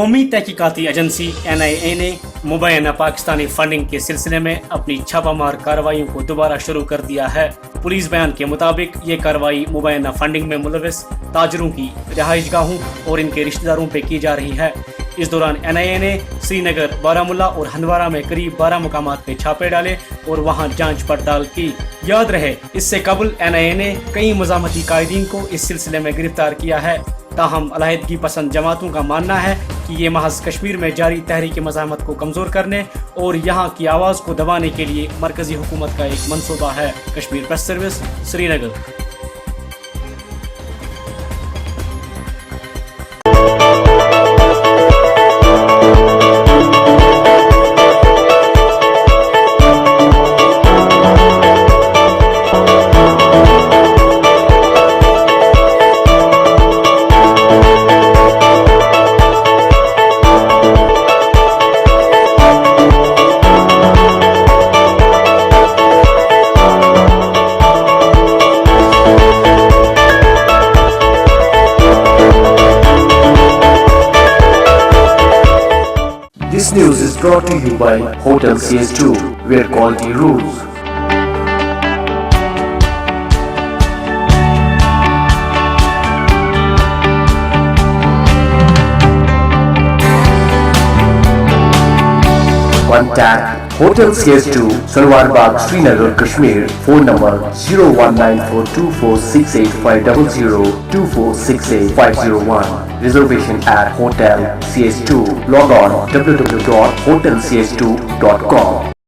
قومی تحقیقاتی agency NIA نے مبینہ پاکستانی فنڈنگ کے سلسلے میں اپنی چھاپہ مار کارروائیوں کو دوبارہ شروع کر دیا ہے۔ پولیس بیان کے مطابق یہ کارروائی مبینہ فنڈنگ میں ملوث تاجروں کی رہائش گاہوں اور ان کے رشتہ داروں پہ کی جا رہی ہے۔ اس دوران NIA نے سری نگر، بارامولہ اور ہندوارہ میں قریب 12 مقامات پہ چھاپے ڈالے اور وہاں جانچ پڑتال کی۔ یاد رہے اس سے قبل NIA نے کئی مزاحمتی قائدین کو اس سلسلے میں گرفتار کیا ہے، تاہم علیحدگی پسند جماعتوں کا ماننا ہے کہ یہ محض کشمیر میں جاری تحریک مزاحمت کو کمزور کرنے اور یہاں کی آواز کو دبانے کے لیے مرکزی حکومت کا ایک منصوبہ ہے۔ Kashmir press service, Sri Nagar. This news is brought to you by Hotel CS2, where quality rules. Contact Hotel CS2, Salwar Bagh, Srinagar, Kashmir. Phone number 01942468500 2468 Reservation at Hotel CS2. Log on www.hotelcs2.com.